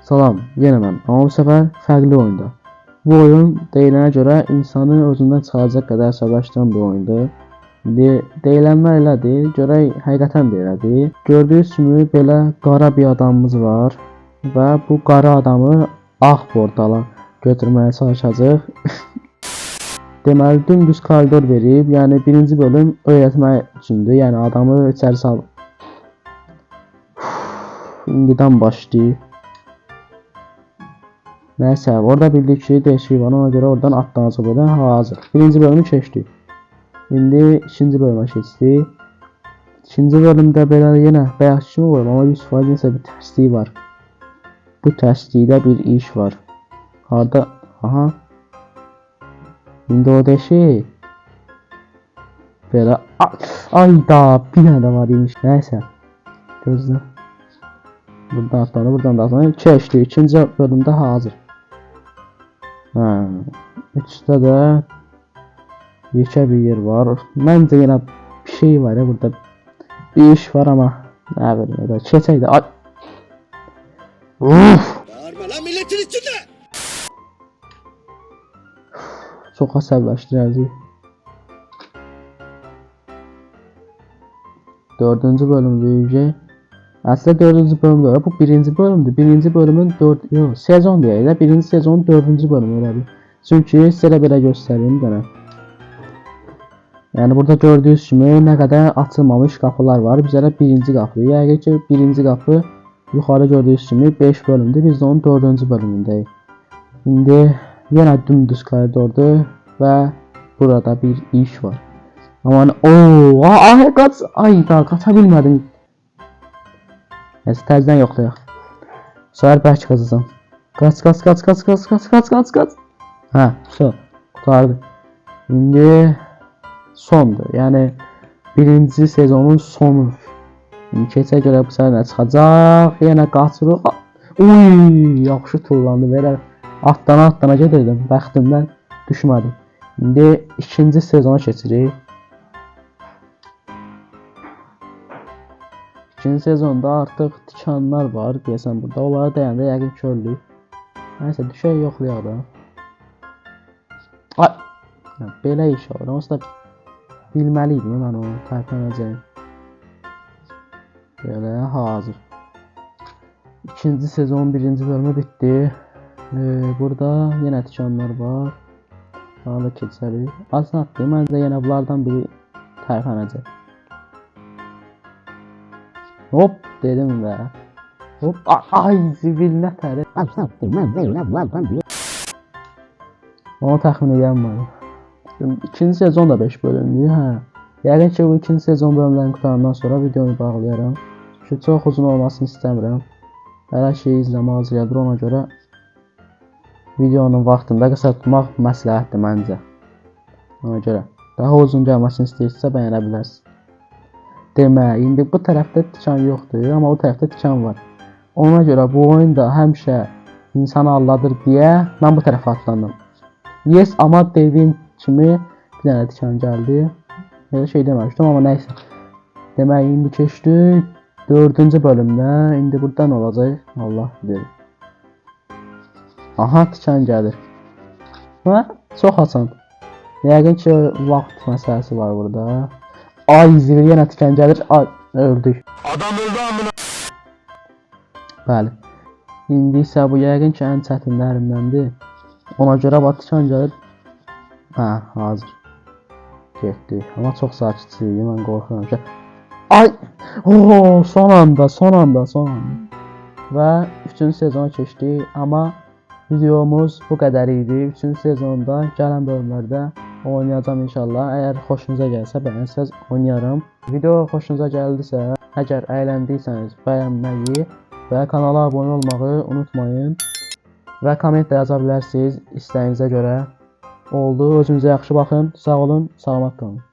Salam, yenə mən. Amma bu səfər fərqli oyunda. Bu oyun deyilənə görə insanı özündən çıxaracaq qədər əsəbləşdirən bir oyundur. İndi deyilənlər elədir, görək həqiqətən də elədir. Gördüyünüz kimi belə qara bir adamımız var və bu qara adamı ağ portala götürməyə çalışacaq. Deməli dümdüz koridor verib, yəni birinci bölüm öyrətmək üçündür, yəni adamı içəri salıb. İndidən başlayıb. Nəysə, orada bildik ki, değişik var, ona görə oradan atlanacaq belə hazır. Birinci bölümü keçdik. İndi ikinci bölümə keçdik. İkinci bölümdə belə yenə bayaq kimi olur, amma 100% nəsə bir tərsliyi var. Bu tərslikdə bir iş var. Harda? Aha. İndi o deşik. Belə. Ayda bir dənə də var imiş. Nəysə. Gözlə. Buradan atlanır, buradan da atlanır. Keçdik. İkinci bölümdə hazır. Üçdə də yekə bir yer var. Məncə yenə bir şey var ya burada. Bir iş var amma nə bilim elə keçək də. Ay. Bağırma lan milletin içinde. Çox əsəbləşdirici. Dördüncü bölüm deyəcək. Aslında dördüncü bölüm değil, bu birinci bölümdür. Birinci bölümün sezon değil de birinci sezonun dördüncü bölümü öyle bir. Çünkü size belə göstereyim dənə. Yani burada gördüğünüz gibi ne kadar açılmamış kapılar var. Bizə də birinci kapı. Yani ki birinci kapı yukarı gördüğünüz gibi 5 bölümdür. Biz de onun dördüncü bölümündəyik. Şimdi yine dümdüz koridordur ve burada bir iş var. Aman ooo ay daha kaça bilmədim. Neyse təzdən yoxlayaq. Səhər bərk qazacam. Qaç. Hə, so, qutardı. İndi sondur. Yəni birinci sezonun sonu. İndi keçə görə bu səfər nə çıxacaq? Yenə qaçırıq. Uy, yaxşı tullandı. Belə atdana gedirdim. Bəxtimdən düşmədim. İndi ikinci sezona keçirik. İkinci sezonda artıq tikanlar var deyəsən burada. Onları dəyəndə yəqin körlük. Nəysə düşək yoxlayaq da. Ay! Belə iş olur. Onsuz da bilməliydim mən onu tərpənəcəyim. Belə hazır. İkinci sezon birinci bölümü bitdi. Burada yenə tikanlar var. Daha da keçərik. Aslında məncə yenə bunlardan biri tərpənəcək. Hop dedim be. Hop ay zibil nə tərə. Onu təxmin edəmədim. İkinci sezon da 5 bölümdür, hə. Yəqin ki bu ikinci sezon bölümlərini qutarandan sonra videonu bağlayaram. Çünki çox uzun olmasını istəmirəm. Hər şeyi izləmək hazırdır, ona görə videonun vaxtında qısa tutmaq məsləhətdir məncə. Ona görə daha uzun gəlməsini istəyirsə bəyənə bilərsiniz. Demək, indi bu tərəfdə tikan yoxdur, amma o tərəfdə tikan var. Ona görə bu oyunda həmişə insanı alladır deyə mən bu tərəfə atlandım. Yes, amma dediyim kimi bir dənə tikan gəldi. Elə şey deməmişdim, amma nəysə. Demək, indi keçdik 4-cü bölümdə. İndi burada nə olacaq? Allah bilir. Aha, tikan gəlir. Ha, çox asan. Yəqin ki vaxt məsələsi var burada. Ay zil yenə tikan gəlir. Ay, öldük. Adam öldü amına. Bəli. İndi isə bu yəqin ki ən çətinlərindəndir. Ona görə bax tikan gəlir. Hə, hazır. Getdik. Amma çox sakitçiyik. Mən qorxuram ki. Ay! Oo, son anda. Və 3-cü sezona keçdik. Amma videomuz bu qədər idi. 3-cü sezonda gələn bölümlərdə oynayacağım inşallah. Əgər xoşunuza gəlsə bəyənsəz oynayarım. Video xoşunuza gəldisə, əgər əyləndiysəniz bəyənməyi və kanala abunə olmağı unutmayın. Və komment də yaza bilərsiniz istəyinizə görə. Oldu. Özünüzə yaxşı baxın. Sağ olun. Salamat qalın.